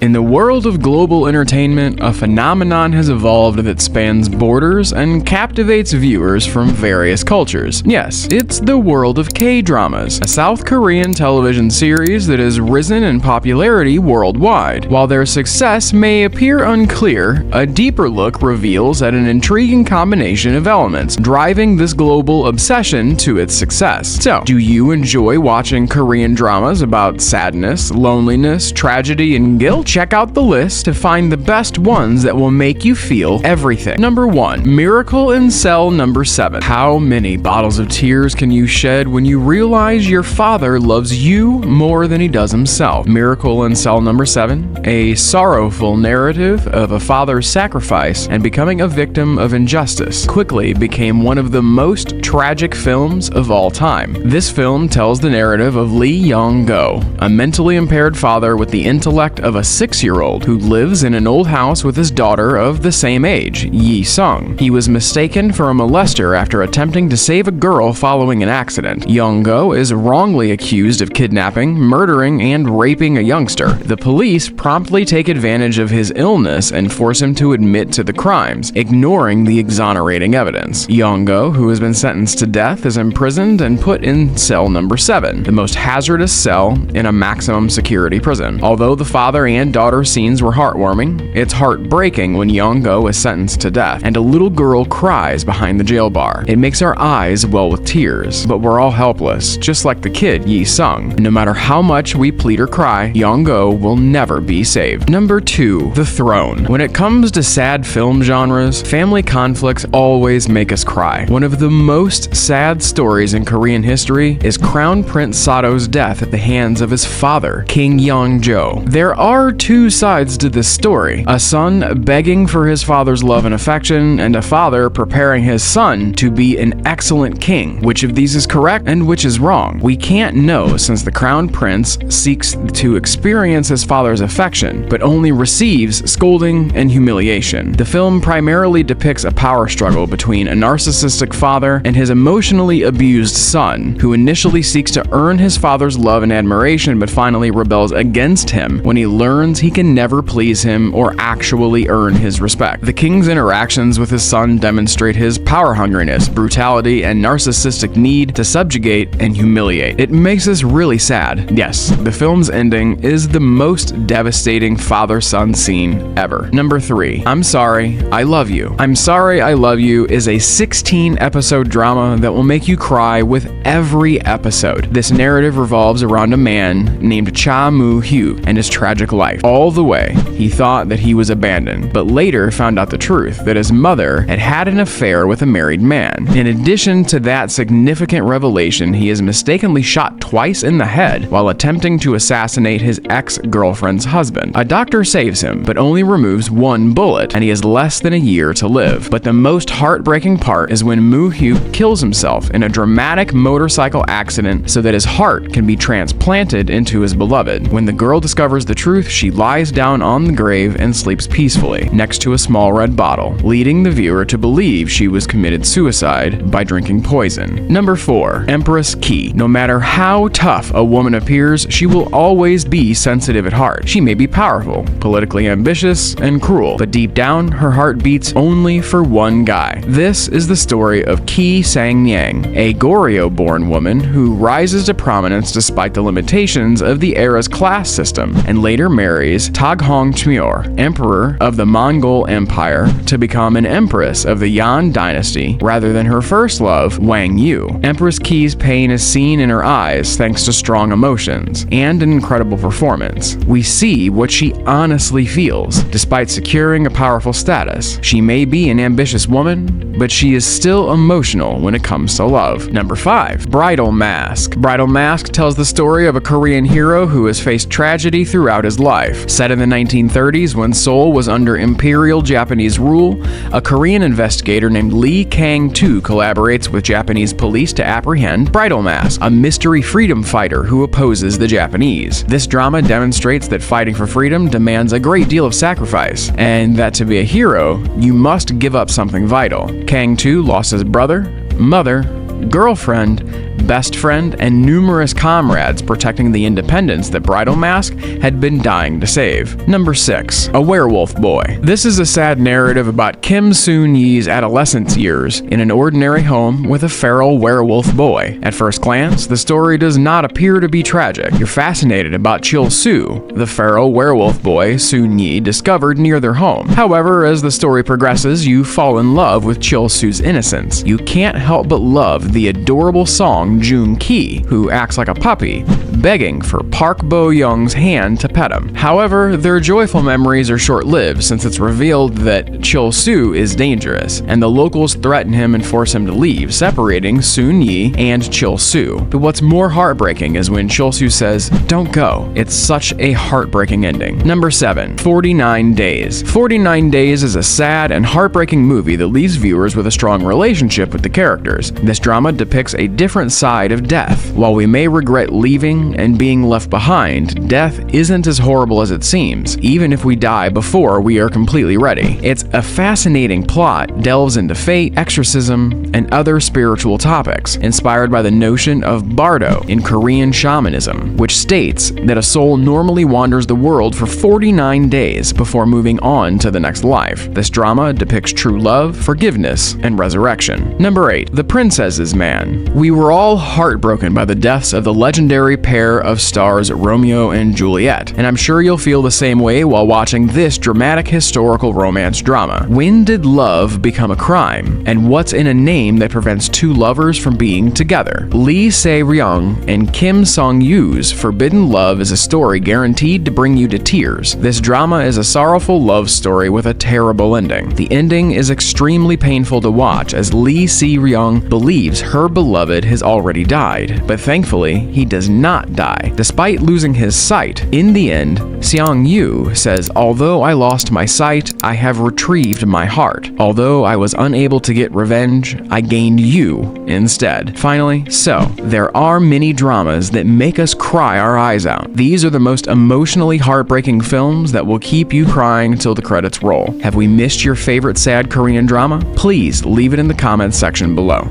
In the world of global entertainment, a phenomenon has evolved that spans borders and captivates viewers from various cultures. Yes, it's the world of K-dramas, a South Korean television series that has risen in popularity worldwide. While their success may appear unclear, a deeper look reveals an intriguing combination of elements driving this global obsession to its success. So, do you enjoy watching Korean dramas about sadness, loneliness, tragedy, and guilt? Check out the list to find the best ones that will make you feel everything. Number 1. Miracle in Cell Number 7. How many bottles of tears can you shed when you realize your father loves you more than he does himself? Miracle in Cell Number 7, a sorrowful narrative of a father's sacrifice and becoming a victim of injustice, quickly became one of the most tragic films of all time. This film tells the narrative of Lee Young-go, a mentally impaired father with the intellect of a 6-year-old who lives in an old house with his daughter of the same age, Yi-sung. He was mistaken for a molester after attempting to save a girl following an accident. Young-go is wrongly accused of kidnapping, murdering, and raping a youngster. The police promptly take advantage of his illness and force him to admit to the crimes, ignoring the exonerating evidence. Young-go, who has been sentenced to death, is imprisoned and put in cell number 7, the most hazardous cell in a maximum security prison. Although the father and daughter scenes were heartwarming, it's heartbreaking when Young-go is sentenced to death, and a little girl cries behind the jail bar. It makes our eyes well with tears, but we're all helpless, just like the kid Yi-sung. No matter how much we plead or cry, Young-go will never be saved. Number 2. The Throne. When it comes to sad film genres, family conflicts always make us cry. One of the most sad stories in Korean history is Crown Prince Sado's death at the hands of his father, King Young-jo. There are two sides to this story: a son begging for his father's love and affection, and a father preparing his son to be an excellent king. Which of these is correct and which is wrong? We can't know, since the crown prince seeks to experience his father's affection, but only receives scolding and humiliation. The film primarily depicts a power struggle between a narcissistic father and his emotionally abused son, who initially seeks to earn his father's love and admiration, but finally rebels against him when he learns he can never please him or actually earn his respect. The king's interactions with his son demonstrate his power hungriness, brutality, and narcissistic need to subjugate and humiliate. It makes us really sad. Yes, the film's ending is the most devastating father-son scene ever. Number 3. I'm Sorry, I Love You. I'm Sorry, I Love You is a 16-episode drama that will make you cry with every episode. This narrative revolves around a man named Cha Moo-hyu and his tragic life. All the way, he thought that he was abandoned, but later found out the truth, that his mother had had an affair with a married man. In addition to that significant revelation, he is mistakenly shot twice in the head while attempting to assassinate his ex-girlfriend's husband. A doctor saves him, but only removes one bullet, and he has less than a year to live. But the most heartbreaking part is when Moo-hyu kills himself in a dramatic motorcycle accident so that his heart can be transplanted into his beloved. When the girl discovers the truth, she lies down on the grave and sleeps peacefully next to a small red bottle, leading the viewer to believe she was committed suicide by drinking poison. Number 4. Empress Ki. No matter how tough a woman appears, she will always be sensitive at heart. She may be powerful, politically ambitious, and cruel, but deep down, her heart beats only for one guy. This is the story of Ki Sang-nyang, a Goryeo-born woman who rises to prominence despite the limitations of the era's class system, and later marries Taghong Chmyor, emperor of the Mongol Empire, to become an empress of the Yan dynasty rather than her first love, Wang Yu. Empress Ki's pain is seen in her eyes thanks to strong emotions and an incredible performance. We see what she honestly feels. Despite securing a powerful status, she may be an ambitious woman, but she is still emotional when it comes to love. Number 5. Bridal Mask. Bridal Mask tells the story of a Korean hero who has faced tragedy throughout his life. Set in the 1930s when Seoul was under Imperial Japanese rule, a Korean investigator named Lee Kang-tu collaborates with Japanese police to apprehend Bridal Mask, a mystery freedom fighter who opposes the Japanese. This drama demonstrates that fighting for freedom demands a great deal of sacrifice, and that to be a hero, you must give up something vital. Kang-tu lost his brother, mother, girlfriend, best friend, and numerous comrades protecting the independence that Bridal Mask had been dying to save. Number 6. A Werewolf Boy. This is a sad narrative about Kim Soon-yi's adolescence years in an ordinary home with a feral werewolf boy. At first glance, the story does not appear to be tragic. You're fascinated about Chil-soo, the feral werewolf boy Soon-yi discovered near their home. However, as the story progresses, you fall in love with Chil-soo's innocence. You can't help but love the adorable song Jun Ki, who acts like a puppy, begging for Park Bo-young's hand to pet him. However, their joyful memories are short-lived since it's revealed that Chil-soo is dangerous, and the locals threaten him and force him to leave, separating Soon-yi and Chil-soo. But what's more heartbreaking is when Chil-soo says, "Don't go." It's such a heartbreaking ending. Number 7. 49 Days. 49 Days is a sad and heartbreaking movie that leaves viewers with a strong relationship with the characters. This drama depicts a different side of death. While we may regret leaving and being left behind, death isn't as horrible as it seems, even if we die before we are completely ready. It's a fascinating plot, delves into fate, exorcism, and other spiritual topics, inspired by the notion of bardo in Korean shamanism, which states that a soul normally wanders the world for 49 days before moving on to the next life. This drama depicts true love, forgiveness, and resurrection. Number 8. The Princess's Man. We were all heartbroken by the deaths of the legendary pair of stars Romeo and Juliet, and I'm sure you'll feel the same way while watching this dramatic historical romance drama. When did love become a crime? And what's in a name that prevents two lovers from being together? Lee Se-ryung and Kim Song-yu's forbidden love is a story guaranteed to bring you to tears. This drama is a sorrowful love story with a terrible ending. The ending is extremely painful to watch as Lee Se-ryung believes her beloved has already died, but thankfully he does not die. Despite losing his sight, in the end, Seong-yu says, "Although I lost my sight, I have retrieved my heart. Although I was unable to get revenge, I gained you instead." Finally, so, there are many dramas that make us cry our eyes out. These are the most emotionally heartbreaking films that will keep you crying till the credits roll. Have we missed your favorite sad Korean drama? Please leave it in the comments section below.